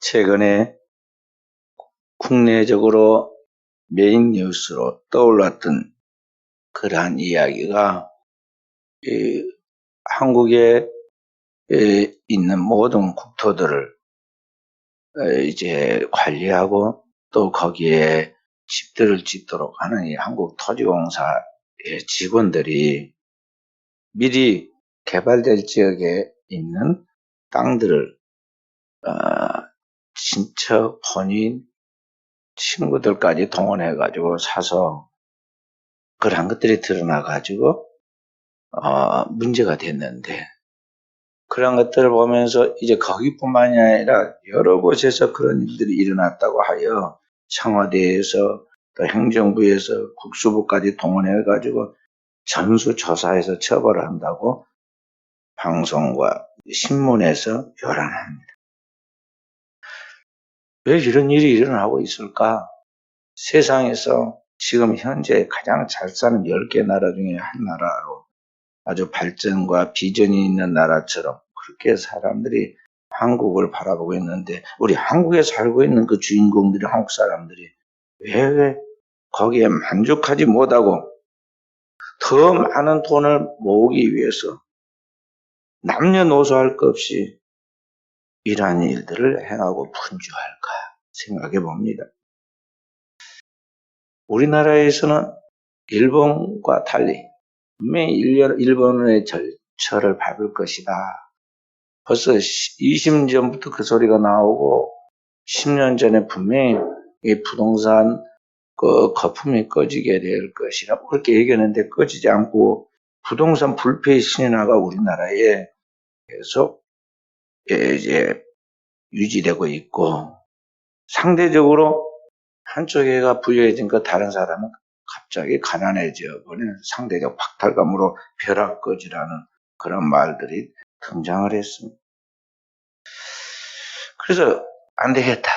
최근에 국내적으로 메인 뉴스로 떠올랐던 그러한 이야기가 한국에 있는 모든 국토들을 이제 관리하고 또 거기에 집들을 짓도록 하는 이 한국토지공사의 직원들이 미리 개발될 지역에 있는 땅들을 친척, 혼인, 친구들까지 동원해가지고 사서 그런 것들이 드러나가지고 문제가 됐는데, 그런 것들을 보면서 이제 거기뿐만이 아니라 여러 곳에서 그런 일들이 일어났다고 하여 청와대에서 또 행정부에서 국수부까지 동원해가지고 전수조사해서 처벌을 한다고 방송과 신문에서 요란합니다. 왜 이런 일이 일어나고 있을까? 세상에서 지금 현재 가장 잘 사는 10개 나라 중에 한 나라로 아주 발전과 비전이 있는 나라처럼 그렇게 사람들이 한국을 바라보고 있는데, 우리 한국에 살고 있는 그 주인공들이, 한국 사람들이 왜 거기에 만족하지 못하고 더 많은 돈을 모으기 위해서 남녀노소할 것 없이 이러한 일들을 행하고 분주할까 생각해 봅니다. 우리나라에서는 일본과 달리 분명히 일본의 절차를 밟을 것이다. 벌써 20년 전부터 그 소리가 나오고 10년 전에 분명히 이 부동산 거품이 꺼지게 될 것이라고 그렇게 얘기했는데 꺼지지 않고 부동산 불패의 신화가 우리나라에 계속 이제 유지되고 있고, 상대적으로 한쪽에가 부유해지니까 다른 사람은 갑자기 가난해져 버리는 상대적 박탈감으로 벼락거지라는 그런 말들이 등장을 했습니다. 그래서 안 되겠다.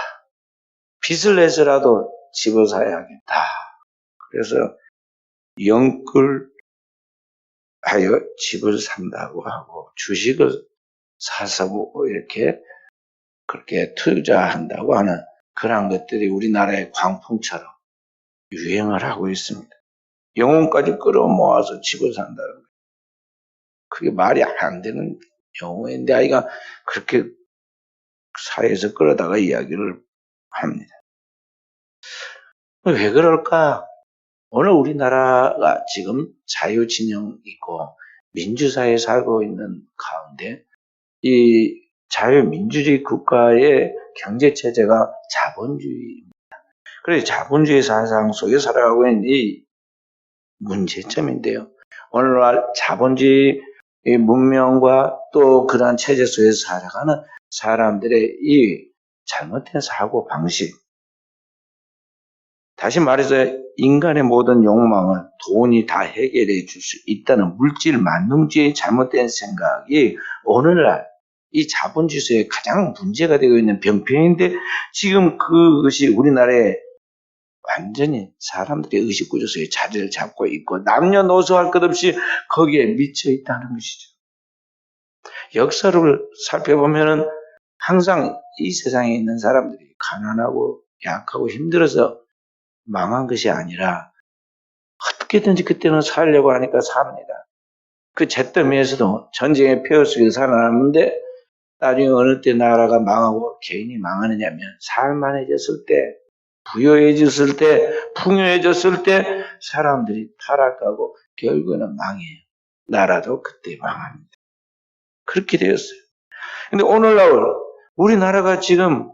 빚을 내서라도 집을 사야겠다. 그래서 영끌하여 집을 산다고 하고 주식을 사서 이렇게 그렇게 투자한다고 하는 그런 것들이 우리나라의 광풍처럼 유행을 하고 있습니다. 영혼까지 끌어모아서 집을 산다는 거예요. 그게 말이 안 되는 경우인데 아이가 그렇게 사회에서 끌어다가 이야기를 합니다. 왜 그럴까? 오늘 우리나라가 지금 자유진영이고 민주사회에 살고 있는 가운데 이 자유민주주의 국가의 경제체제가 자본주의입니다. 그래서 자본주의 사상 속에 살아가고 있는 이 문제점인데요. 오늘날 자본주의 문명과 또 그러한 체제 속에서 살아가는 사람들의 이 잘못된 사고 방식, 다시 말해서 인간의 모든 욕망을 돈이 다 해결해 줄 수 있다는 물질 만능주의의 잘못된 생각이 오늘날 이 자본주의에 가장 문제가 되고 있는 병폐인데, 지금 그것이 우리나라에 완전히 사람들의 의식구조 속에 자리를 잡고 있고 남녀노소 할 것 없이 거기에 미쳐 있다는 것이죠. 역사를 살펴보면은 항상 이 세상에 있는 사람들이 가난하고 약하고 힘들어서 망한 것이 아니라 어떻게든지 그때는 살려고 하니까 삽니다. 그 잿더미에서도 전쟁의 폐허 속에서 살아남는데 나중에 어느 때 나라가 망하고 개인이 망하느냐면 살만해졌을 때, 부유해졌을 때, 풍요해졌을 때 사람들이 타락하고 결국에는 망해요. 나라도 그때 망합니다. 그렇게 되었어요. 근데 오늘날 우리나라가 지금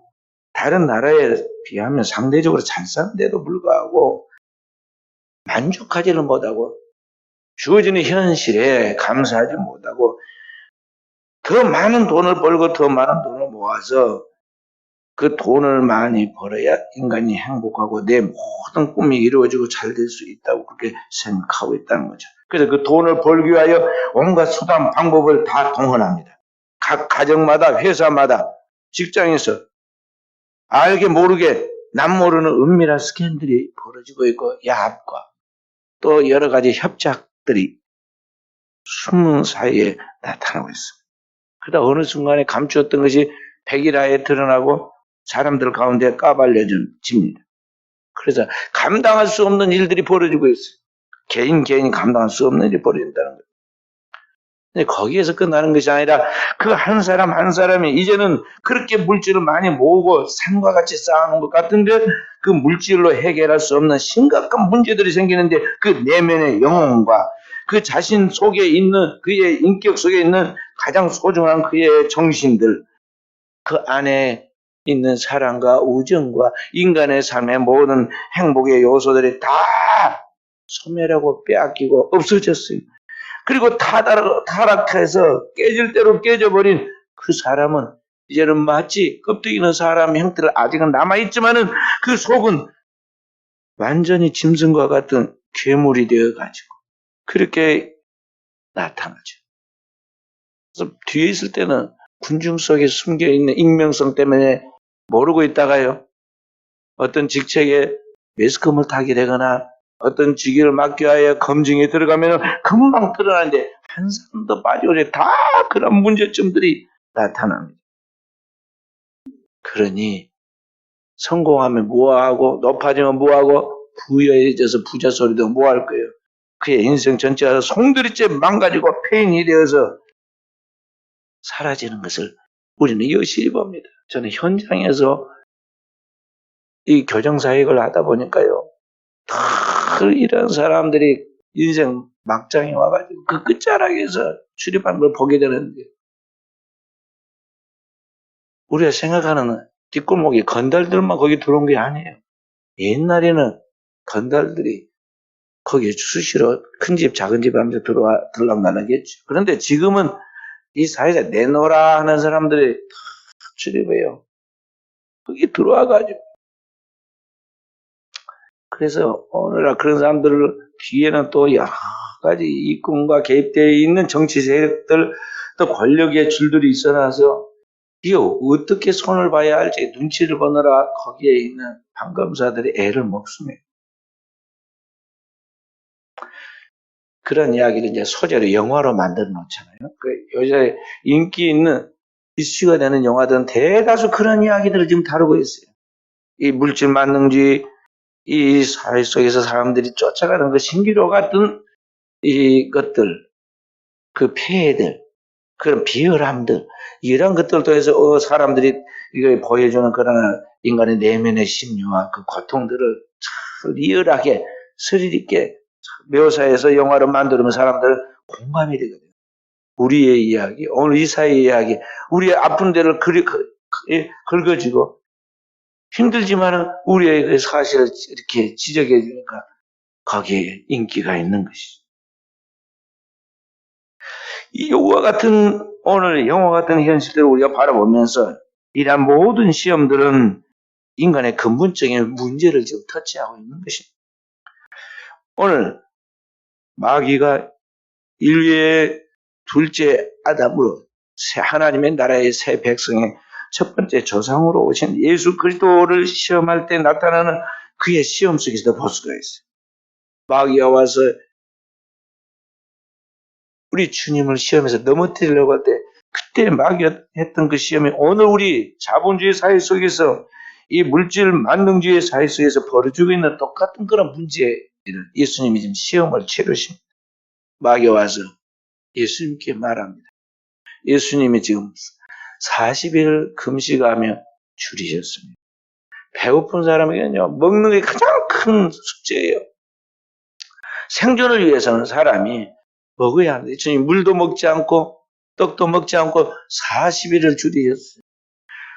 다른 나라에 비하면 상대적으로 잘 사는데도 불구하고 만족하지는 못하고 주어지는 현실에 감사하지 못하고 더 많은 돈을 벌고 더 많은 돈을 모아서 그 돈을 많이 벌어야 인간이 행복하고 내 모든 꿈이 이루어지고 잘 될 수 있다고 그렇게 생각하고 있다는 거죠. 그래서 그 돈을 벌기 위하여 온갖 수단 방법을 다 동원합니다. 각 가정마다, 회사마다, 직장에서 알게 모르게 남 모르는 은밀한 스캔들이 벌어지고 있고 야합과 또 여러 가지 협작들이 숨은 사이에 나타나고 있습니다. 그러다 어느 순간에 감추었던 것이 백일하에 드러나고 사람들 가운데 까발려집니다. 그래서 감당할 수 없는 일들이 벌어지고 있어요. 개인이 감당할 수 없는 일이 벌어진다는 거예요. 근데 거기에서 끝나는 것이 아니라 그 한 사람 한 사람이 이제는 그렇게 물질을 많이 모으고 산과 같이 쌓아놓은 것 같은데 그 물질로 해결할 수 없는 심각한 문제들이 생기는데 그 내면의 영혼과 그 자신 속에 있는 그의 인격 속에 있는 가장 소중한 그의 정신들, 그 안에 있는 사랑과 우정과 인간의 삶의 모든 행복의 요소들이 다 소멸하고 빼앗기고 없어졌어요. 그리고 타락해서 깨질 대로 깨져버린 그 사람은 이제는 마치 껍데기는 사람 형태를 아직은 남아있지만은 그 속은 완전히 짐승과 같은 괴물이 되어가지고 그렇게 나타나죠. 그래서 뒤에 있을 때는 군중 속에 숨겨있는 익명성 때문에 모르고 있다가요. 어떤 직책에 매스컴을 타게 되거나 어떤 직위를 맡기 위하여 검증에 들어가면 금방 드러나는데 한 사람도 빠져오지 다 그런 문제점들이 나타납니다. 그러니 성공하면 뭐하고 높아지면 뭐하고 부여해져서 부자 소리도 뭐할 거예요. 그의 인생 전체가 송두리째 망가지고 폐인이 되어서 사라지는 것을 우리는 여실히 봅니다. 저는 현장에서 이 교정사역을 하다 보니까요. 이런 사람들이 인생 막장에 와가지고 그 끝자락에서 출입하는 걸 보게 되는데 우리가 생각하는 뒷골목에 건달들만 거기 들어온 게 아니에요. 옛날에는 건달들이 거기에 수시로 큰 집 작은 집 하면서 들락날락했죠. 그런데 지금은 이 사회에서 내놓으라 하는 사람들이 다 출입해요. 거기 들어와가지고 그래서 오늘날 그런 사람들 뒤에는 또 여러 가지 이권과 개입되어 있는 정치 세력들 또 권력의 줄들이 있어나서 이게 어떻게 손을 봐야 할지 눈치를 보느라 거기에 있는 판검사들이 애를 먹습니다. 그런 이야기를 이제 소재로 영화로 만들어 놓잖아요. 요새 인기 있는 이슈가 되는 영화들은 대다수 그런 이야기들을 지금 다루고 있어요. 이 물질 만능주의, 이 사회 속에서 사람들이 쫓아가는 그 신기루 같은 이것들, 그 폐해들, 그런 비열함들, 이런 것들을 통해서 사람들이 이걸 보여주는 그런 인간의 내면의 심리와 그 고통들을 참 리얼하게 스릴 있게 묘사해서 영화로 만들면 사람들은 공감이 되거든요. 우리의 이야기, 오늘 이 사회의 이야기, 우리의 아픈 데를 긁어주고 힘들지만은 우리의 그 사실을 이렇게 지적해 주니까 거기에 인기가 있는 것이죠. 이와 같은 오늘 영화 같은 현실들을 우리가 바라보면서 이러한 모든 시험들은 인간의 근본적인 문제를 지금 터치하고 있는 것입니다. 오늘 마귀가 인류의 둘째 아담으로 하나님의 나라의 새 백성의 첫 번째 조상으로 오신 예수 그리스도를 시험할 때 나타나는 그의 시험 속에서도 볼 수가 있어요. 마귀가 와서 우리 주님을 시험에서 넘어뜨리려고 할 때 그때 마귀가 했던 그 시험이 오늘 우리 자본주의 사회 속에서 이 물질 만능주의 사회 속에서 벌어지고 있는 똑같은 그런 문제를 예수님이 지금 시험을 치르십니다. 마귀가 와서 예수님께 말합니다. 예수님이 지금 40일 금식하며 줄이셨습니다. 배고픈 사람에게는요, 먹는 게 가장 큰 숙제예요. 생존을 위해서는 사람이 먹어야 하는데, 주님 물도 먹지 않고, 떡도 먹지 않고 40일을 줄이셨어요.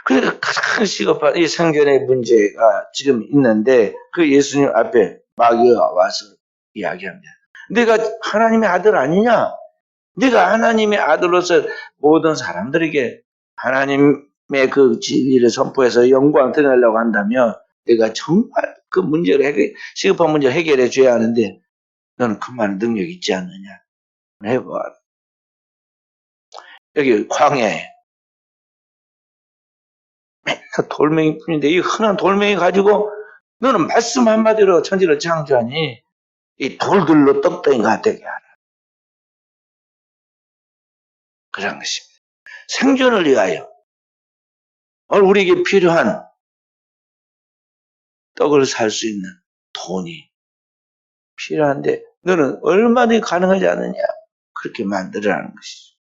그러니까 가장 시급한 이 생존의 문제가 지금 있는데, 그 예수님 앞에 마귀가 와서 이야기합니다. 내가 하나님의 아들 아니냐? 네가 하나님의 아들로서 모든 사람들에게 하나님의 그 진리를 선포해서 영광을 드리려고 한다면 네가 정말 그 문제를 시급한 문제를 해결해 줘야 하는데 너는 그만한 능력이 있지 않느냐. 해봐. 여기 광야에 맨날 돌멩이 뿐인데 이 흔한 돌멩이 가지고 너는 말씀 한마디로 천지를 창조하니 이 돌들로 떡덩이가 되게 하라. 그런 것입니다. 생존을 위하여 오늘 우리에게 필요한 떡을 살 수 있는 돈이 필요한데 너는 얼마든지 가능하지 않느냐? 그렇게 만들어라는 것이죠.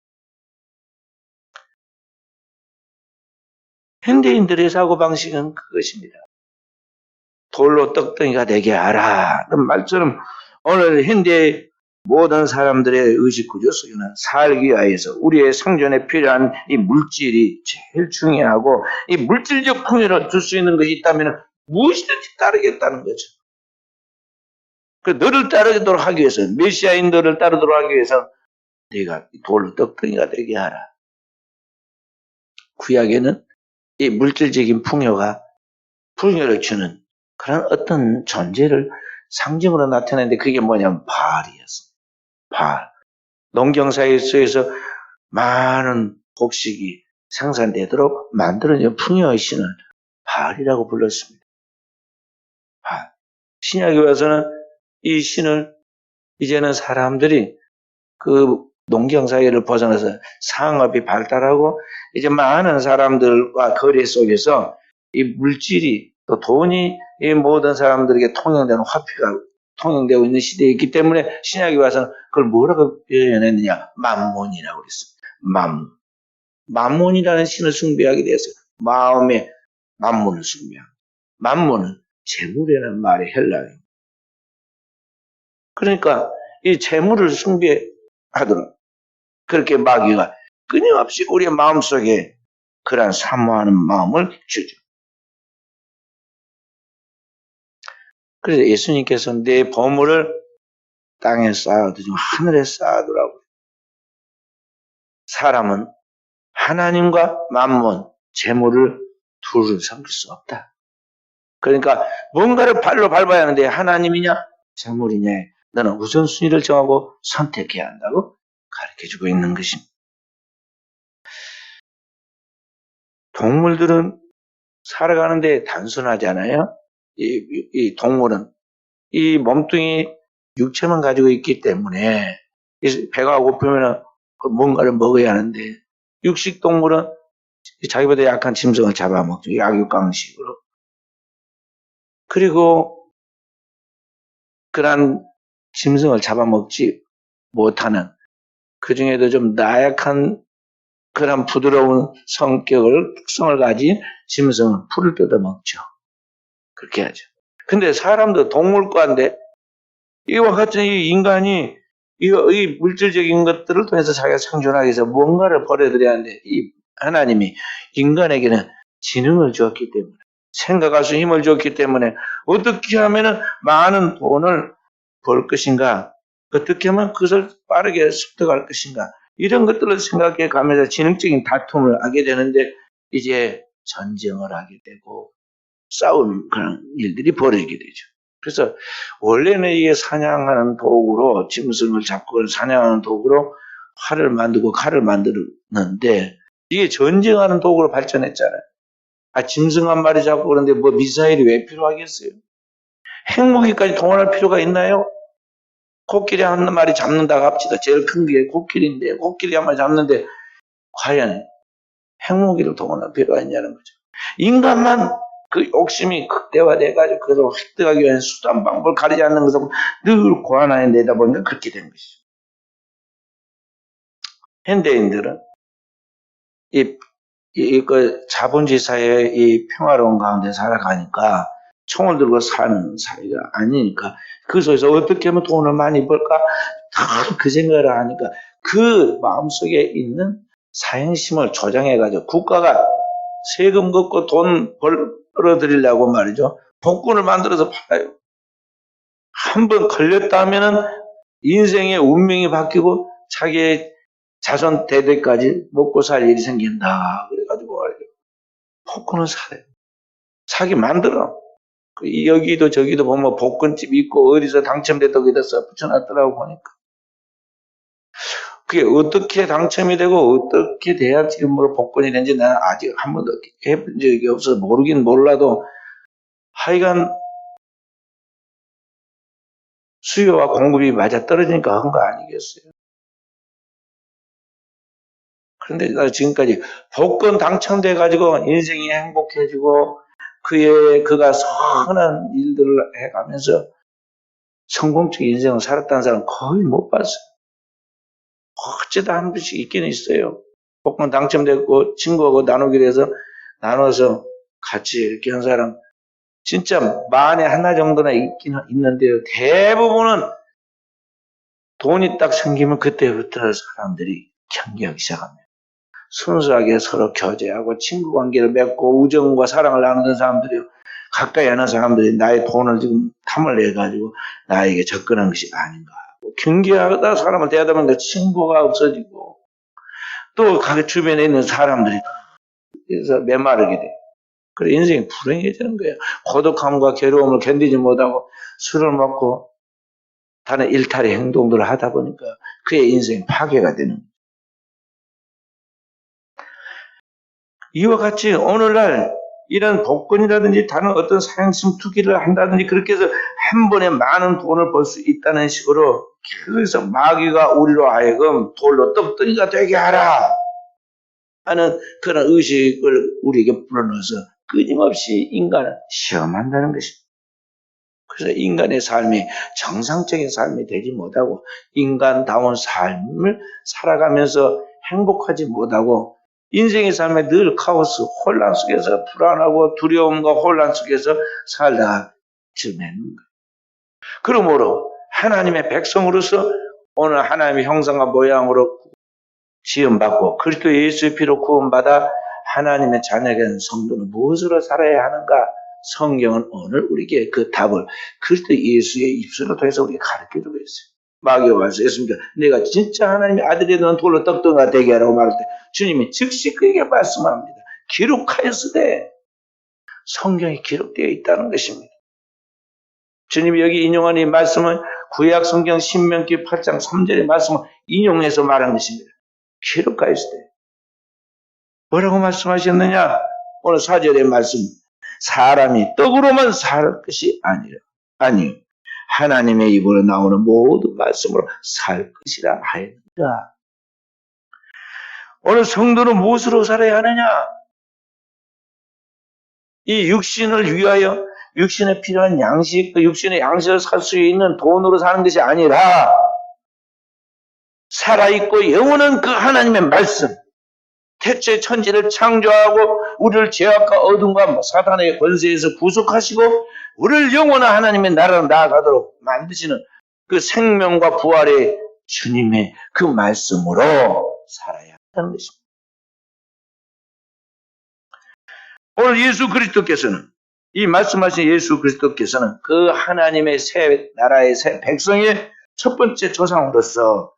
현대인들의 사고방식은 그것입니다. 돌로 떡덩이가 되게 하라. 그 말처럼 오늘 현대의 모든 사람들의 의식구조 속에는 살기 위해서 우리의 생존에 필요한 이 물질이 제일 중요하고 이 물질적 풍요를 줄 수 있는 것이 있다면 무엇이든지 따르겠다는 거죠. 그 너를 따르도록 하기 위해서 메시아인 너를 따르도록 하기 위해서 네가 돌로 떡덩이가 되게 하라. 구약에는 이 물질적인 풍요를 주는 그런 어떤 존재를 상징으로 나타내는데 그게 뭐냐면 바알이었습니다. 바알. 농경사회 속에서 많은 곡식이 생산되도록 만들어낸 풍요의 신을 바알이라고 불렀습니다. 바알. 신약에 와서는 이 신을 이제는 사람들이 그 농경사회를 벗어나서 상업이 발달하고 이제 많은 사람들과 거래 속에서 이 물질이 또 돈이 이 모든 사람들에게 통용되는 화폐가 통용되고 있는 시대에 있기 때문에 신약에 와서는 그걸 뭐라고 표현했느냐? 만몬이라고 그랬습니다. 만몬이라는 신을 숭배하게 되었어요. 마음의 만몬을 숭배합니다. 만몬은 재물이라는 말의 헬라어입니다. 그러니까 이 재물을 숭배하도록 그렇게 마귀가 끊임없이 우리의 마음속에 그러한 사모하는 마음을 주죠. 그래서 예수님께서 내 보물을 땅에 쌓아두지 하늘에 쌓아두라고. 사람은 하나님과 만몬, 재물을 둘을 섬길 수 없다. 그러니까 뭔가를 발로 밟아야 하는데 하나님이냐 재물이냐 너는 우선순위를 정하고 선택해야 한다고 가르쳐주고 있는 것입니다. 동물들은 살아가는데 단순하잖아요. 이 동물은 이 몸뚱이 육체만 가지고 있기 때문에 배가 고프면 뭔가를 먹어야 하는데 육식 동물은 자기보다 약한 짐승을 잡아먹죠. 약육강식으로. 그리고 그런 짐승을 잡아먹지 못하는 그 중에도 좀 나약한 그런 부드러운 특성을 가진 짐승은 풀을 뜯어먹죠. 그렇게 하죠. 근데 사람도 동물과인데 이와 같은 이 인간이 이 물질적인 것들을 통해서 자기가 생존하기 위해서 뭔가를 벌여들여야 하는데 이 하나님이 인간에게는 지능을 주었기 때문에 생각할 수 힘을 주었기 때문에 어떻게 하면 많은 돈을 벌 것인가 어떻게 하면 그것을 빠르게 습득할 것인가 이런 것들을 생각해 가면서 지능적인 다툼을 하게 되는데 이제 전쟁을 하게 되고 싸우는 그런 일들이 벌어지게 되죠. 그래서 원래는 이게 사냥하는 도구로 짐승을 잡고 사냥하는 도구로 활을 만들고 칼을 만드는데 이게 전쟁하는 도구로 발전했잖아요. 짐승 한 마리 잡고 그런데 뭐 미사일이 왜 필요하겠어요? 핵무기까지 동원할 필요가 있나요? 코끼리 한 마리 잡는다고 합시다. 제일 큰 게 코끼리인데 코끼리 한 마리 잡는데 과연 핵무기를 동원할 필요가 있냐는 거죠. 인간만 그 욕심이 극대화돼가지고 그걸 획득하기 위한 수단 방법을 가리지 않는 것은 늘 고안안에 내다보니까 그렇게 된 것이죠. 현대인들은 그 자본주의 사회의 이 평화로운 가운데 살아가니까 총을 들고 사는 사회가 아니니까 그 속에서 어떻게 하면 돈을 많이 벌까 다 그 생각을 하니까 그 마음속에 있는 사행심을 조장해가지고 국가가 세금 걷고 돈 벌어들이려고 말이죠. 복권을 만들어서 팔아요. 한번 걸렸다 하면은 인생의 운명이 바뀌고 자기의 자손 대대까지 먹고 살 일이 생긴다. 그래가지고 복권을 사요. 사기 만들어. 여기도 저기도 보면 복권집 있고 어디서 당첨됐다고 해서 붙여놨더라고 보니까. 그게 어떻게 당첨이 되고 어떻게 돼야 지금으로 복권이 되는지 나는 아직 한 번도 해본 적이 없어서 모르긴 몰라도 하여간 수요와 공급이 맞아떨어지니까 한 거 아니겠어요? 그런데 나 지금까지 복권 당첨돼가지고 인생이 행복해지고 그가 선한 일들을 해가면서 성공적인 인생을 살았다는 사람 거의 못 봤어요. 어쩌다 한 번씩 있긴 있어요. 복권 당첨됐고 친구하고 나누기로 해서 나눠서 같이 이렇게 한 사람 진짜 만에 하나 정도나 있긴 있는데요. 대부분은 돈이 딱 생기면 그때부터 사람들이 경계하기 시작합니다. 순수하게 서로 교제하고 친구 관계를 맺고 우정과 사랑을 나누는 사람들이 가까이 하는 사람들이 나의 돈을 지금 탐을 내가지고 나에게 접근한 것이 아닌가. 경계하다 사람을 대하다 보니까 친구가 없어지고 또 그 주변에 있는 사람들이 그래서 메마르게 돼. 그래 인생이 불행해지는 거예요. 고독함과 괴로움을 견디지 못하고 술을 먹고 다른 일탈의 행동들을 하다 보니까 그의 인생이 파괴가 되는 거예요. 이와 같이 오늘날 이런 복권이라든지 다른 어떤 사행성 투기를 한다든지 그렇게 해서 한 번에 많은 돈을 벌 수 있다는 식으로 그래서 마귀가 우리로 하여금 돌로 떡덩이가 되게 하라 하는 그런 의식을 우리에게 불어넣어서 끊임없이 인간을 시험한다는 것입니다. 그래서 인간의 삶이 정상적인 삶이 되지 못하고 인간다운 삶을 살아가면서 행복하지 못하고 인생의 삶에 늘 카오스, 혼란 속에서 불안하고 두려움과 혼란 속에서 살다가 지내는 거예요. 그러므로 하나님의 백성으로서 오늘 하나님의 형상과 모양으로 지음받고 그리스도 예수의 피로 구원받아 하나님의 자녀가 된 성도는 무엇으로 살아야 하는가? 성경은 오늘 우리에게 그 답을 그리스도 예수의 입술을 통해서 우리에게 가르쳐주고 있어요. 마귀가 와서 했습니다. 내가 진짜 하나님의 아들이든 돌로 떡덩이가 되게 하라고 말할 때 주님이 즉시 그에게 말씀합니다. 기록하였으되 성경에 기록되어 있다는 것입니다. 주님이 여기 인용한 이 말씀은 구약 성경 신명기 8장 3절의 말씀을 인용해서 말한 것입니다. 기록하였으되 뭐라고 말씀하셨느냐? 오늘 4절의 말씀 사람이 떡으로만 살 것이 아니라 아니요 하나님의 입으로 나오는 모든 말씀으로 살 것이라 하였느니라. 오늘 성도는 무엇으로 살아야 하느냐? 이 육신을 위하여 육신에 필요한 양식, 그 육신의 양식을 살 수 있는 돈으로 사는 것이 아니라 살아있고 영원한 그 하나님의 말씀, 태초에 천지를 창조하고 우리를 죄악과 어둠과 사탄의 권세에서 구속하시고 우리를 영원한 하나님의 나라로 나아가도록 만드시는 그 생명과 부활의 주님의 그 말씀으로 살아야 한다는 것입니다. 오늘 예수 그리스도께서는 이 말씀하신 예수 그리스도께서는 그 하나님의 새 나라의 새 백성의 첫 번째 조상으로서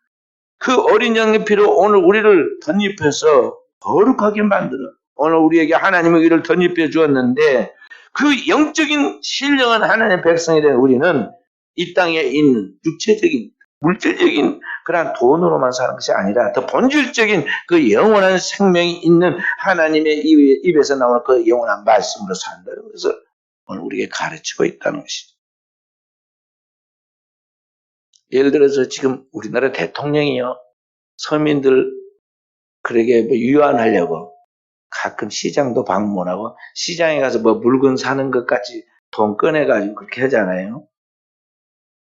그 어린 양의 피로 오늘 우리를 덧입혀서 거룩하게 만드는 오늘 우리에게 하나님의 의를 덧입혀 주었는데 그 영적인 신령한 하나님의 백성이 된 우리는 이 땅에 있는 육체적인 물질적인 그러한 돈으로만 사는 것이 아니라 더 본질적인 그 영원한 생명이 있는 하나님의 입에서 나오는 그 영원한 말씀으로 산다는 것을 오늘 우리에게 가르치고 있다는 것이죠. 예를 들어서 지금 우리나라 대통령이요. 서민들 그러게 뭐 유한하려고 가끔 시장도 방문하고 시장에 가서 뭐 물건 사는 것까지 돈 꺼내가지고 그렇게 하잖아요.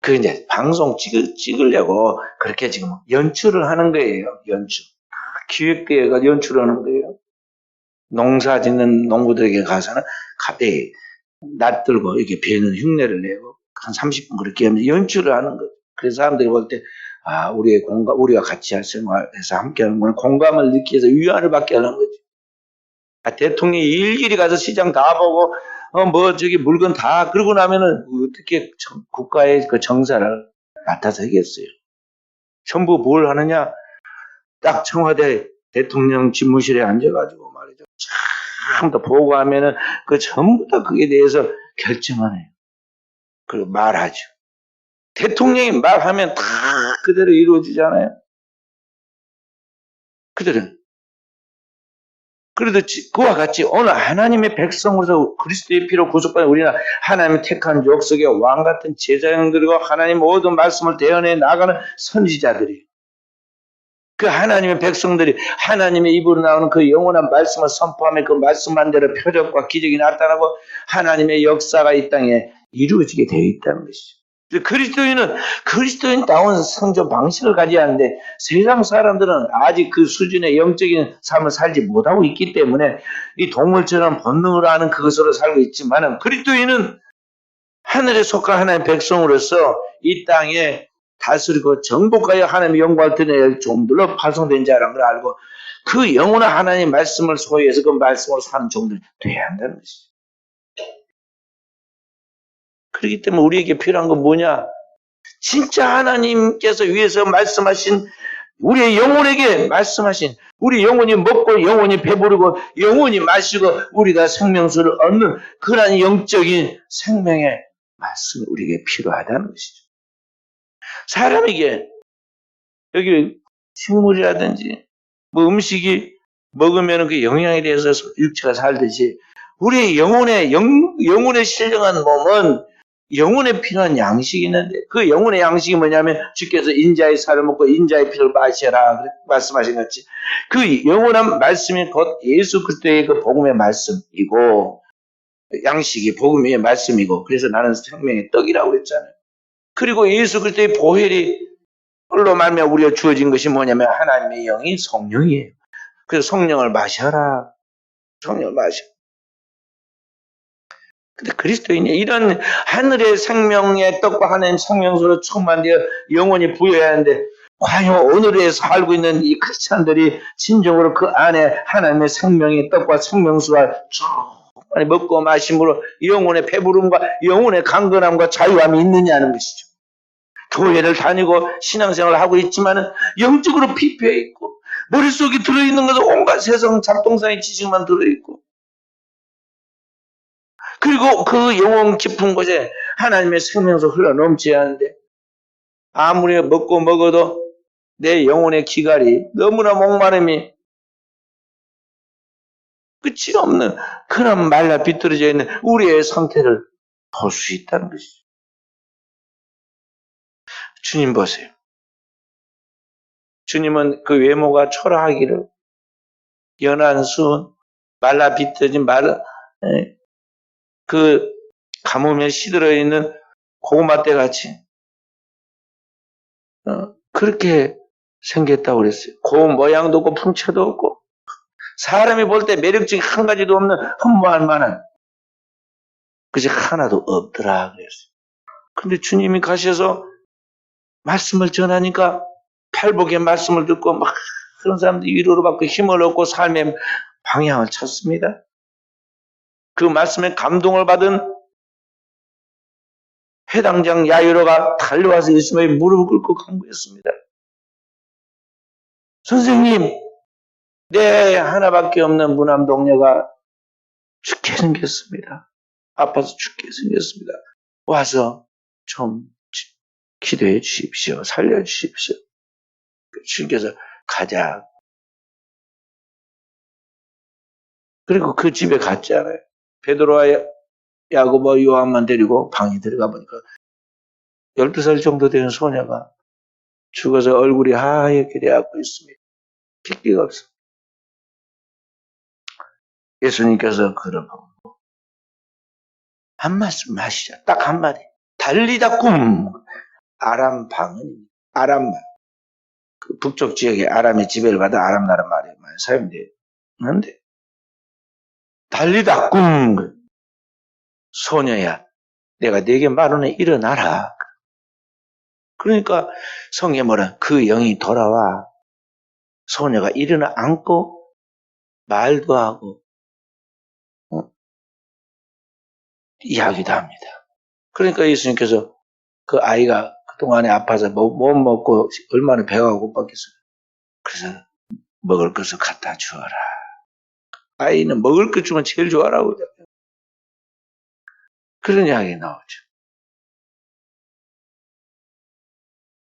그 이제 방송 찍으려고 그렇게 지금 연출을 하는 거예요. 연출. 기획대회가 연출하는 거예요. 농사 짓는 농부들에게 가서는 갑자기 낯들고 이렇게 배는 흉내를 내고 한 30분 그렇게 하면서 연출을 하는 거예요. 그래서 사람들이 볼 때, 아, 우리가 같이 생활해서 함께 하는 건 공감을 느끼기 위해서 위안을 받게 하는 거지. 아, 대통령이 일일이 가서 시장 다 보고, 저기 물건 다, 그러고 나면은 어떻게 국가의 그 정사를 맡아서 하겠어요. 전부 뭘 하느냐? 딱 청와대 대통령 집무실에 앉아가지고 말이죠. 참 더 보고하면은 그 전부 다 그에 대해서 결정을 해요. 그리고 말하죠. 대통령이 말하면 다 그대로 이루어지잖아요. 그들은. 그래도 그와 같이 오늘 하나님의 백성으로서 그리스도의 피로 구속받은 우리는 하나님의 택한 족속의 왕 같은 제자형들과 하나님 모든 말씀을 대언해 나가는 선지자들이에요. 그 하나님의 백성들이 하나님의 입으로 나오는 그 영원한 말씀을 선포하며 그 말씀한 대로 표적과 기적이 나타나고 하나님의 역사가 이 땅에 이루어지게 되어 있다는 것이죠. 그리스도인다운 성전 방식을 가져야 하는데 세상 사람들은 아직 그 수준의 영적인 삶을 살지 못하고 있기 때문에 이 동물처럼 본능으로 하는 그것으로 살고 있지만은 그리스도인은 하늘에 속한 하나님의 백성으로서 이 땅에 다스리고 정복하여 하나님의 영광을 드러낼 종들로 파송된 자라는 걸 알고 그 영원한 하나님의 말씀을 소유해서 그 말씀으로 사는 종들이 돼야 한다는 것이죠. 그렇기 때문에 우리에게 필요한 건 뭐냐? 진짜 하나님께서 위에서 말씀하신 우리의 영혼에게 말씀하신 우리 영혼이 먹고 영혼이 배부르고 영혼이 마시고 우리가 생명수를 얻는 그러한 영적인 생명의 말씀이 우리에게 필요하다는 것이죠. 사람에게 여기 식물이라든지 뭐 음식이 먹으면 그 영양에 대해서 육체가 살듯이 우리의 영혼에 신령한 몸은 영혼에 필요한 양식이 있는데 그 영혼의 양식이 뭐냐면 주께서 인자의 살을 먹고 인자의 피를 마셔라 말씀하신 것이 그 영원한 말씀이 곧 예수 그리스도의 그 복음의 말씀이고 양식이 복음의 말씀이고 그래서 나는 생명의 떡이라고 그랬잖아요. 그리고 예수 그리스도의 보혈이 로 말미암아 우리가 주어진 것이 뭐냐면 하나님의 영이 성령이에요. 그래서 성령을 마셔라. 성령을 마셔. 근데 그리스도인이 이런 하늘의 생명의 떡과 하나님의 생명수로 충만되어 영원히 부여해야 하는데 과연 오늘에 살고 있는 이 크리스찬들이 진정으로 그 안에 하나님의 생명의 떡과 생명수가 충만히 먹고 마심으로 영혼의 배부름과 영혼의 강건함과 자유함이 있느냐는 것이죠. 교회를 다니고 신앙생활을 하고 있지만은 영적으로 피폐해 있고 머릿속에 들어있는 것은 온갖 세상 잡동사니 지식만 들어있고 그리고 그 영혼 깊은 곳에 하나님의 생명수 흘러넘쳐야 하는데 아무리 먹고 먹어도 내 영혼의 기갈이 너무나 목마름이 끝이 없는 그런 말라 비틀어져 있는 우리의 상태를 볼 수 있다는 것이죠. 주님 보세요. 주님은 그 외모가 초라하기를 연한 수은 말라 비틀어진 그 가뭄에 시들어 있는 고구마대 같이 그렇게 생겼다고 그랬어요. 고운 모양도 없고 풍채도 없고 사람이 볼 때 매력적인 한 가지도 없는 흠모할 만한 그저 하나도 없더라 그랬어요. 근데 주님이 가셔서 말씀을 전하니까 팔복의 말씀을 듣고 막 그런 사람들이 위로를 받고 힘을 얻고 삶의 방향을 찾습니다. 그 말씀에 감동을 받은 해당장 야이로가 달려와서 예수님의 무릎을 꿇고 간구했습니다. 선생님, 내 하나밖에 없는 무남 동료가 죽게 생겼습니다. 아파서 죽게 생겼습니다. 와서 좀 기도해 주십시오. 살려 주십시오. 주님께서 가자. 그리고 그 집에 갔잖아요. 베드로와 야고보 요한만 데리고 방에 들어가 보니까 12살 정도 되는 소녀가 죽어서 얼굴이 하얗게 되어갖고 있습니다. 핏기가 없어. 예수님께서 그러고 한 말씀 하시죠. 딱 한마디. 달리다 꿈. 아람 방언입니다. 아람말. 그 북쪽 지역에 아람의 지배를 받은 아람 나라 말이 많이 사용되는데 달리다 꿈. 소녀야, 내가 네게 말하노니 일어나라. 그러니까 성경에 뭐라 그 영이 돌아와 소녀가 일어나 앉고 말도 하고 이야기도 합니다. 그러니까 예수님께서 그 아이가 그동안에 아파서 못 먹고 얼마나 배가 고팠겠어요. 그래서 먹을 것을 갖다 주어라. 아이는 먹을 것 주면 제일 좋아라고 그런 이야기 나오죠.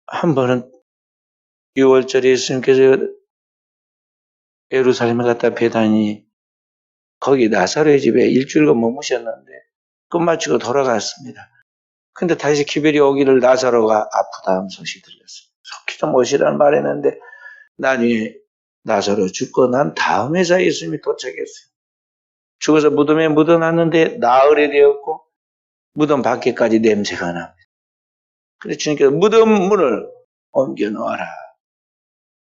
한 번은 6월절에 예수님께서 예루살렘에 갔다 베다니 거기 나사로의 집에 일주일간 머무셨는데 끝마치고 돌아갔습니다. 근데 다시 기별이 오기를 나사로가 아프다는 소식이 들렸어요. 속히 좀 오시라는 말했는데 나중에 나사로 죽고 난 다음에서 예수님이 도착했어요. 죽어서 무덤에 묻어놨는데 나흘이 되었고 무덤 밖에까지 냄새가 납니다. 그래서 주님께서 무덤 문을 옮겨 놓아라.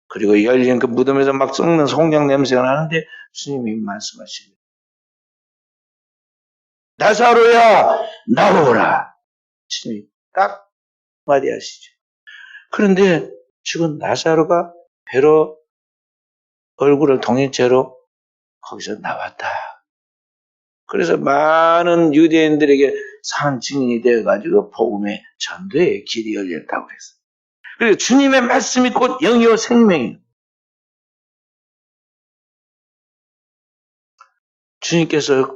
그리고 열린 그 무덤에서 막 썩는 송장 냄새가 나는데 주님이 말씀하십니다. 나사로야 나오라. 주님이 딱 마디 하시죠. 그런데 죽은 나사로가 배로 얼굴을 동인 채로 거기서 나왔다. 그래서 많은 유대인들에게 산 증인이 되어가지고 복음의 전도의 길이 열렸다고 그랬어요. 그리고 주님의 말씀이 곧 영이요 생명이에요. 주님께서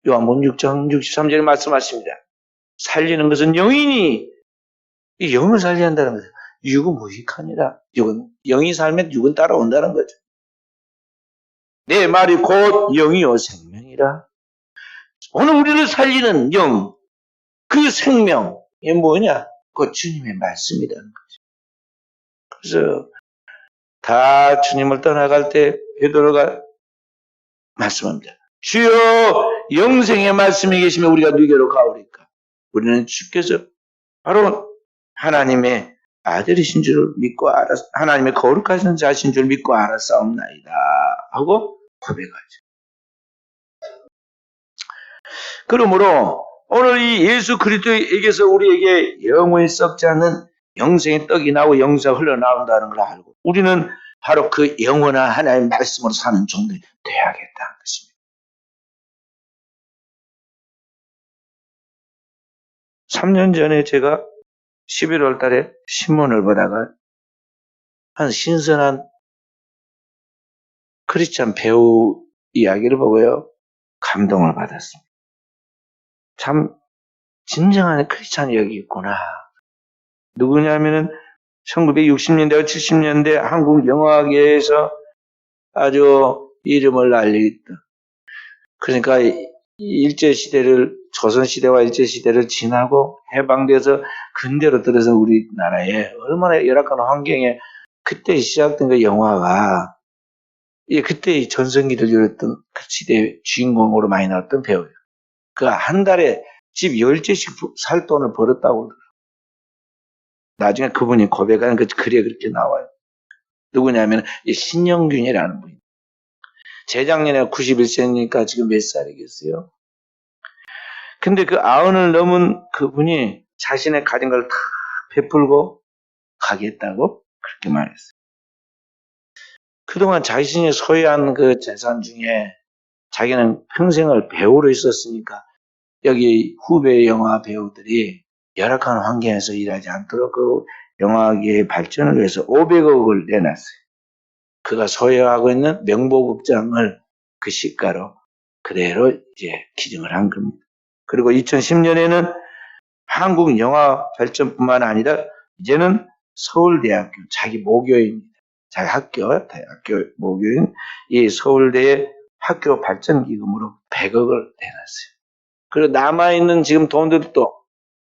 요한복음 6장 63절에 말씀하십니다. 살리는 것은 영이니 이 영을 살려야 한다는 거죠. 육은 무익하니라. 육은 영이 살면 육은 따라온다는 거죠. 내 말이 곧 영이요 생명이라. 오늘 우리를 살리는 영, 그 생명, 이게 뭐냐? 그 주님의 말씀이라는 거죠. 그래서 다 주님을 떠나갈 때 베드로가 말씀합니다. 주여 영생의 말씀이 계시면 우리가 누구로 가오리까? 우리는 주께서 바로 하나님의 아들이신 줄 믿고 하나님의 거룩하신 자신 줄 믿고 알았사옵나이다 하고 고백하죠. 그러므로 오늘 이 예수 그리스도에게서 우리에게 영원히 썩지 않는 영생의 떡이 나오고 영생이 흘러나온다는 걸 알고 우리는 바로 그 영원한 하나님의 말씀으로 사는 종들이 되어야겠다는 것입니다. 3년 전에 제가 11월 달에 신문을 보다가 한 신선한 크리스찬 배우 이야기를 보고요. 감동을 받았습니다. 참 진정한 크리스찬이 여기 있구나. 누구냐면은 1960년대와 70년대 한국 영화계에서 아주 이름을 날리던 그러니까 일제시대를 조선시대와 일제시대를 지나고 해방돼서 근대로 들어서 우리나라에 얼마나 열악한 환경에 그때 시작된 그 영화가 그때 전성기를 이뤘던 그 시대의 주인공으로 많이 나왔던 배우예요. 그 한 달에 집 10채씩 살 돈을 벌었다고 그러더라고요. 나중에 그분이 고백하는 그 글에 그렇게 나와요. 누구냐면 신영균이라는 분이. 재작년에 91세니까 지금 몇 살이겠어요? 근데 그 90을 넘은 그분이 자신의 가진 걸 다 베풀고 가겠다고 그렇게 말했어요. 그동안 자신이 소유한 그 재산 중에 자기는 평생을 배우로 있었으니까 여기 후배 영화 배우들이 열악한 환경에서 일하지 않도록 그 영화계의 발전을 위해서 500억을 내놨어요. 그가 소유하고 있는 명보극장을 그 시가로 그대로 이제 기증을 한 겁니다. 그리고 2010년에는 한국 영화 발전뿐만 아니라 이제는 서울대학교 자기 모교입니다. 자기 대학교 모교인 이 서울대의 학교 발전 기금으로 100억을 내놨어요. 그리고 남아있는 지금 돈들도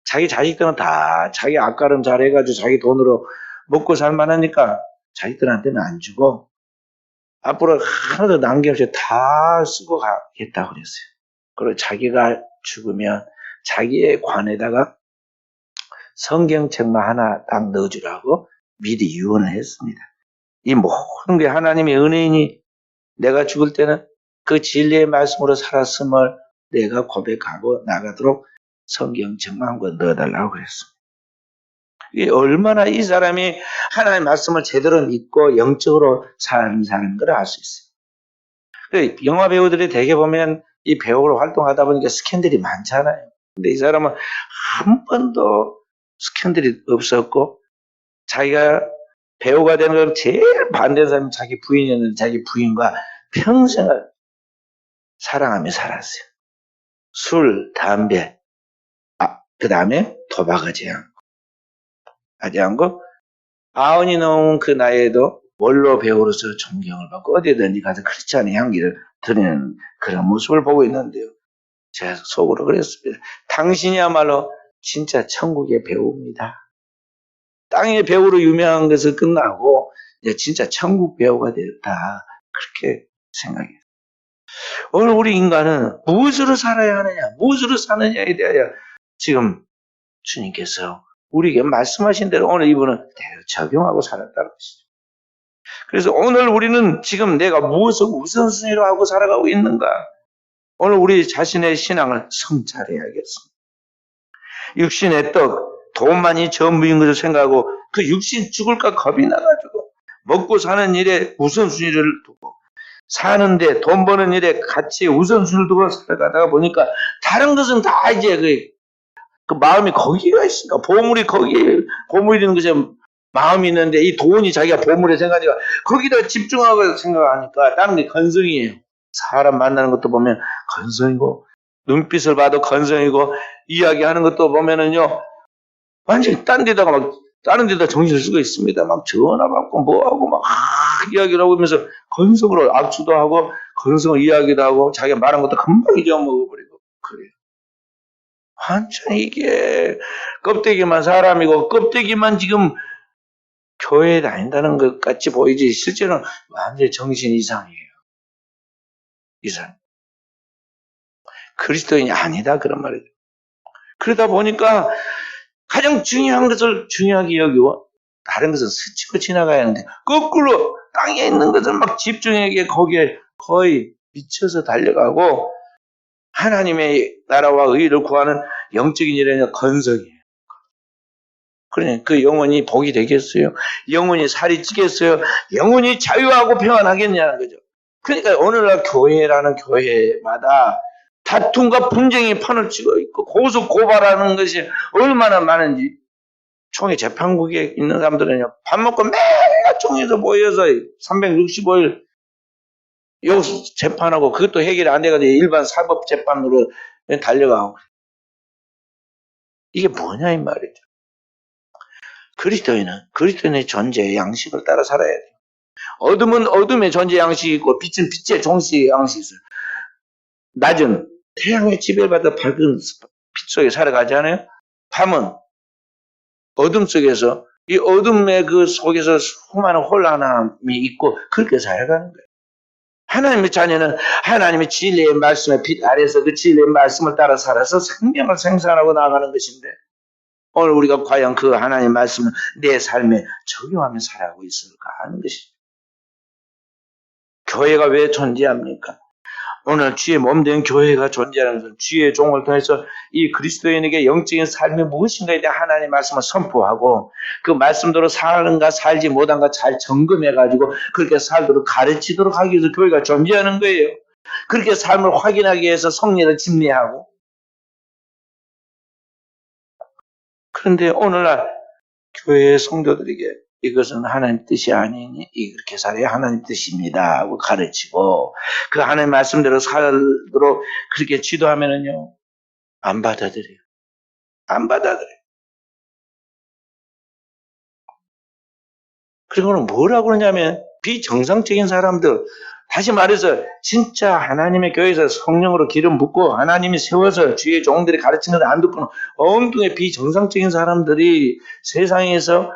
자기 자식들은 다 자기 앞가름 잘해가지고 자기 돈으로 먹고 살만하니까 자식들한테는 안 주고 앞으로 하나도 남김없이 다 쓰고 가겠다고 그랬어요. 그리고 자기가 죽으면 자기의 관에다가 성경책만 하나 딱 넣어주라고 미리 유언을 했습니다. 이 모든 게 하나님의 은혜이니 내가 죽을 때는 그 진리의 말씀으로 살았음을 내가 고백하고 나가도록 성경책만 한 권 넣어달라고 그랬습니다. 이게 얼마나 이 사람이 하나님의 말씀을 제대로 믿고 영적으로 사는 사람인 걸 알 수 있어요. 영화 배우들이 대개 보면 이 배우로 활동하다 보니까 스캔들이 많잖아요. 근데 이 사람은 한 번도 스캔들이 없었고 자기가 배우가 되는 걸 제일 반대하는 사람이 자기 부인이었는데 자기 부인과 평생을 사랑하며 살았어요. 술, 담배, 그 다음에 도박하지 않고 아흔이 넘은 그 나이에도 원로 배우로서 존경을 받고 어디든지 가서 크리스찬의 향기를 드리는 그런 모습을 보고 있는데요. 제가 속으로 그랬습니다. 당신이야말로 진짜 천국의 배우입니다. 땅의 배우로 유명한 것은 끝나고 이제 진짜 천국 배우가 되었다. 그렇게 생각해요. 오늘 우리 인간은 무엇으로 살아야 하느냐, 무엇으로 사느냐에 대하여 지금 주님께서 우리에게 말씀하신 대로 오늘 이분은 대로 적용하고 살았다는 것이죠. 그래서 오늘 우리는 지금 내가 무엇을 우선순위로 하고 살아가고 있는가? 오늘 우리 자신의 신앙을 성찰해야겠습니다. 육신의 떡, 돈만이 전부인 것을 생각하고 그 육신 죽을까 겁이 나가지고 먹고 사는 일에 우선순위를 두고 사는데 돈 버는 일에 같이 우선순위를 두고 살아가다가 보니까 다른 것은 다 이제 그 마음이 거기가 있으니까 보물이 거기에 보물이 있는 것에 마음이 있는데 이 돈이 자기가 보물에 생각하니까 거기다 집중하고 생각하니까 다른 게 건성이에요. 사람 만나는 것도 보면 건성이고 눈빛을 봐도 건성이고 이야기하는 것도 보면은요 완전히 다른 데다 정신을 쓰고 있습니다. 막 전화 받고 뭐하고 막 이야기를 하고 하면서 건성으로 악수도 하고 건성으로 이야기도 하고 자기가 말한 것도 금방 잊어먹어버리고 그래요. 완전히 이게 껍데기만 사람이고 껍데기만 지금 교회에 다닌다는 것 같이 보이지 실제로는 완전히 정신 이상이에요. 이상. 그리스도인이 아니다 그런 말이죠. 그러다 보니까 가장 중요한 것을 중요하게 여기고 다른 것은 스치고 지나가야 하는데 거꾸로 땅에 있는 것을 막 집중하게 거기에 거의 미쳐서 달려가고 하나님의 나라와 의를 구하는 영적인 일에는 건성이에요. 그러니 그 영혼이 복이 되겠어요? 영혼이 살이 찌겠어요? 영혼이 자유하고 평안하겠냐는 거죠. 그러니까 오늘날 교회라는 교회마다 다툼과 분쟁이 판을 치고 있고 고소 고발하는 것이 얼마나 많은지 총회 재판국에 있는 사람들은요 밥 먹고 매일 총회에서 모여서 365일 요 재판하고 그것도 해결이 안 돼가지고 일반 사법 재판으로 달려가고 이게 뭐냐 이 말이죠. 그리스도인의 존재의 양식을 따라 살아야 돼요. 어둠은 어둠의 존재 양식이 있고 빛은 빛의 존재 양식이 있어요. 낮은 태양의 지배받아 밝은 빛 속에 살아가지 않아요? 밤은 어둠 속에서 이 어둠의 그 속에서 수많은 혼란함이 있고 그렇게 살아가는 거예요. 하나님의 자녀는 하나님의 진리의 말씀의 빛 아래서 그 진리의 말씀을 따라 살아서 생명을 생산하고 나가는 것인데 오늘 우리가 과연 그 하나님의 말씀을 내 삶에 적용하며 살아가고 있을까 하는 것이죠. 교회가 왜 존재합니까? 오늘 주의 몸된 교회가 존재하는 것은 주의 종을 통해서 이 그리스도인에게 영적인 삶이 무엇인가에 대한 하나님의 말씀을 선포하고 그 말씀대로 사는가 살지 못한가 잘 점검해가지고 그렇게 살도록 가르치도록 하기 위해서 교회가 존재하는 거예요. 그렇게 삶을 확인하기 위해서 성례를 집례하고 그런데 오늘날 교회의 성도들에게 이것은 하나님 뜻이 아니니 이렇게 살아야 하나님 뜻입니다 하고 가르치고 그 하나님 말씀대로 살도록 그렇게 지도하면은요 안 받아들여요. 안 받아들여요. 그리고는 뭐라고 그러냐면 비정상적인 사람들 다시 말해서 진짜 하나님의 교회에서 성령으로 기름 붓고 하나님이 세워서 주의 종들이 가르치는 것을 안 듣고는 엉뚱의 비정상적인 사람들이 세상에서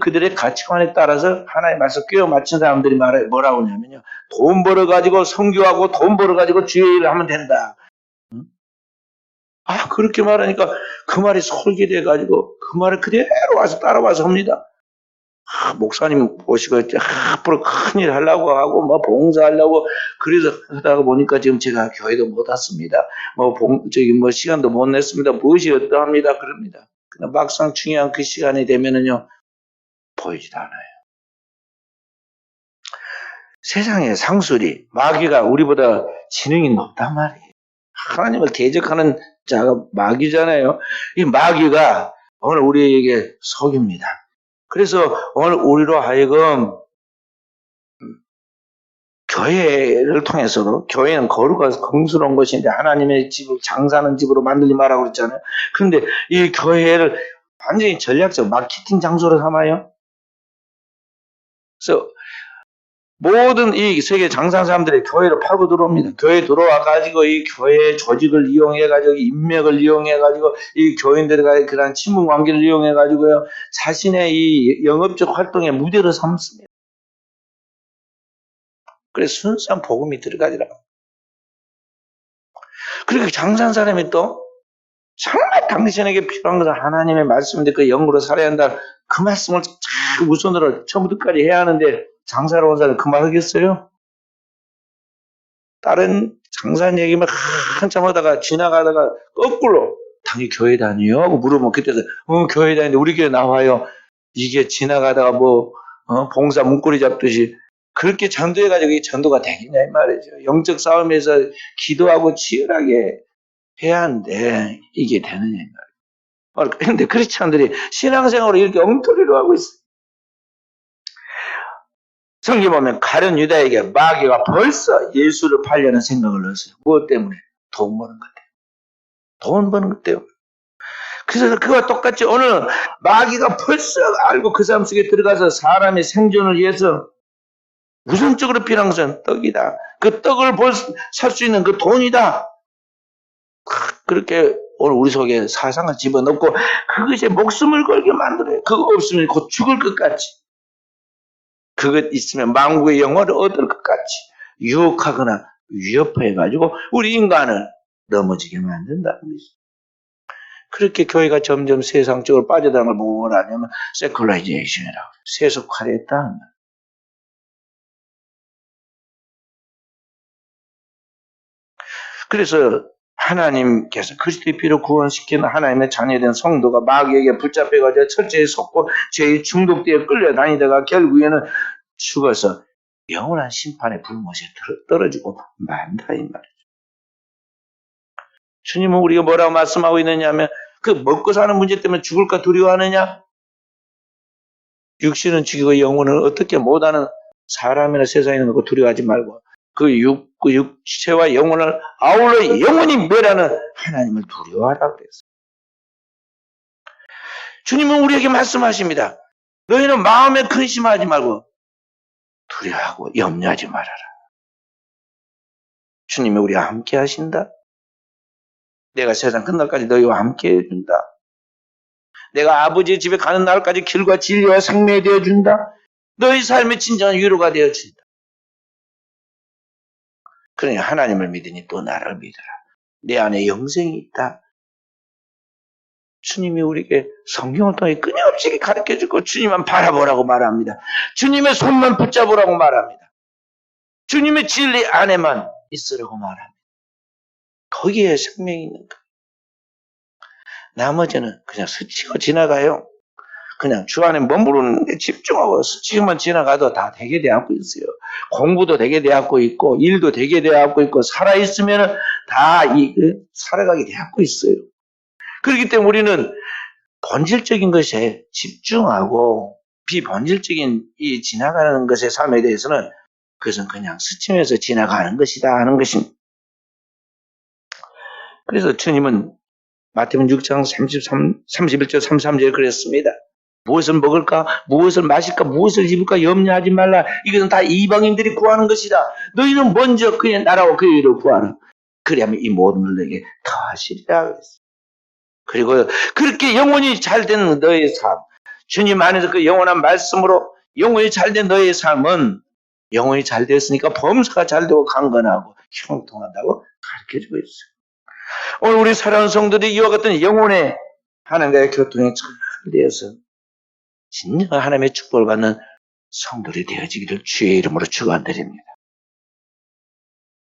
그들의 가치관에 따라서 하나님의 말씀 꿰어 맞춘 사람들이 뭐라고 하냐면요. 돈 벌어가지고 성교하고 돈 벌어가지고 주의 일을 하면 된다. 그렇게 말하니까 그 말이 솔깃해가지고 그 말을 그대로 와서 따라와서 합니다. 목사님 보시고 앞으로 큰일 하려고 하고 뭐 봉사하려고 그래서 하다가 보니까 지금 제가 교회도 못 왔습니다. 시간도 못 냈습니다. 무엇이 어떠합니다. 그럽니다. 근데 막상 중요한 그 시간이 되면은요 보이지도 않아요. 세상의 상술이 마귀가 우리보다 지능이 높단 말이에요. 하나님을 대적하는 자가 마귀잖아요. 이 마귀가 오늘 우리에게 속입니다. 그래서 오늘 우리로 하여금 교회를 통해서도 교회는 거룩하고 긍스러운 것인데 하나님의 집을 장사하는 집으로 만들지 말라고 그랬잖아요. 그런데 이 교회를 완전히 전략적 마케팅 장소로 삼아요. 그래서 모든 이 세계 장사하는 사람들이 교회를 파고 들어옵니다. 교회에 들어와가지고 이 교회 조직을 이용해가지고 인맥을 이용해가지고 이 교인들과 그런 친분 관계를 이용해가지고요 자신의 이 영업적 활동의 무대로 삼습니다. 그래서 순수한 복음이 들어가지라. 그리고 장사한 사람이 또 정말 당신에게 필요한 것은 하나님의 말씀인데 그 영으로 살아야 한다. 그 말씀을 잘 우선으로 처음부터 끝까지 해야 하는데 장사로 온 사람은 그 말 하겠어요? 다른 장사한 얘기만 한참 하다가 지나가다가 거꾸로 당연히 교회 다녀요? 하고 물어보면 그때서 교회 다니는데 우리 교회 나와요. 이게 지나가다가 봉사 문고리 잡듯이 그렇게 전도해가지고 이 전도가 되겠냐 이 말이죠. 영적 싸움에서 기도하고 치열하게 해야 하는데 이게 되느냐 이 말이에요. 그런데 크리스찬들이 신앙생활을 이렇게 엉터리로 하고 있어요. 성경 보면 가룟 유다에게 마귀가 벌써 예수를 팔려는 생각을 넣었어요. 무엇 때문에? 돈 버는 것 때문에. 돈 버는 것 때문에. 그래서 그와 똑같이 오늘 마귀가 벌써 알고 그 사람 속에 들어가서 사람의 생존을 위해서 우선적으로 필요한 것은 떡이다. 그 떡을 살 수 있는 그 돈이다. 그렇게 오늘 우리 속에 사상을 집어넣고 그것에 목숨을 걸게 만들어요. 그거 없으면 곧 죽을 것 같이. 그것 있으면 만국의 영화를 얻을 것 같이 유혹하거나 위협해가지고 우리 인간을 넘어지게 만든다는 거죠. 그렇게 교회가 점점 세상적으로 빠져들어가는 걸 보고 뭐라냐면 세큘라이제이션이라고 세속화됐다. 그래서 하나님께서 그리스도의 피로 구원시킨 하나님의 자녀된 성도가 마귀에게 붙잡혀가지고 철저히 속고 죄의 중독되어 끌려다니다가 결국에는 죽어서 영원한 심판의 불못에 떨어지고 만다 이 말이죠. 주님은 우리가 뭐라고 말씀하고 있느냐 하면 그 먹고 사는 문제 때문에 죽을까 두려워하느냐? 육신은 죽이고 영혼은 어떻게 못하는 사람이나 세상에 있는 거 두려워하지 말고 그 육체와 영혼을 아울러 영원히 멸하는 하나님을 두려워하라 그랬어요. 주님은 우리에게 말씀하십니다. 너희는 마음에 근심하지 말고 두려워하고 염려하지 말아라. 주님이 우리와 함께 하신다. 내가 세상 끝날까지 너희와 함께 해준다. 내가 아버지의 집에 가는 날까지 길과 진리와 생명이 되어준다. 너희 삶의 진정한 위로가 되어준다. 그러니 하나님을 믿으니 또 나를 믿어라. 내 안에 영생이 있다. 주님이 우리에게 성경을 통해 끊임없이 가르쳐주고 주님만 바라보라고 말합니다. 주님의 손만 붙잡으라고 말합니다. 주님의 진리 안에만 있으라고 말합니다. 거기에 생명이 있는 거예요. 나머지는 그냥 스치고 지나가요. 그냥 주 안에 머무르는 데 집중하고 스치고만 지나가도 다 되게 되어갖고 있어요. 공부도 되게 되어갖고 있고 일도 되게 되어갖고 있고 살아있으면 다 살아가게 되어갖고 있어요. 그렇기 때문에 우리는 본질적인 것에 집중하고 비본질적인 이 지나가는 것의 삶에 대해서는 그것은 그냥 스치면서 지나가는 것이다 하는 것입니다. 그래서 주님은 마태복음 6장 31절 33절에 그랬습니다. 무엇을 먹을까? 무엇을 마실까? 무엇을 입을까? 염려하지 말라. 이것은 다 이방인들이 구하는 것이다. 너희는 먼저 그의 나라와 그의 의를 구하라. 그리하면 이 모든 걸 너에게 더하시리라 그랬어요. 그리고 그렇게 영혼이 잘된 너의 삶, 주님 안에서 그 영원한 말씀으로 영혼이 잘된 너의 삶은 영혼이 잘 됐으니까 범사가 잘 되고 강건하고 형통한다고 가르쳐주고 있어요. 오늘 우리 사랑하는 성도들이 이와 같은 영혼의 하나님과의 교통에 잘 되어서 진정한 하나님의 축복을 받는 성도들이 되어지기를 주의 이름으로 축원드립니다.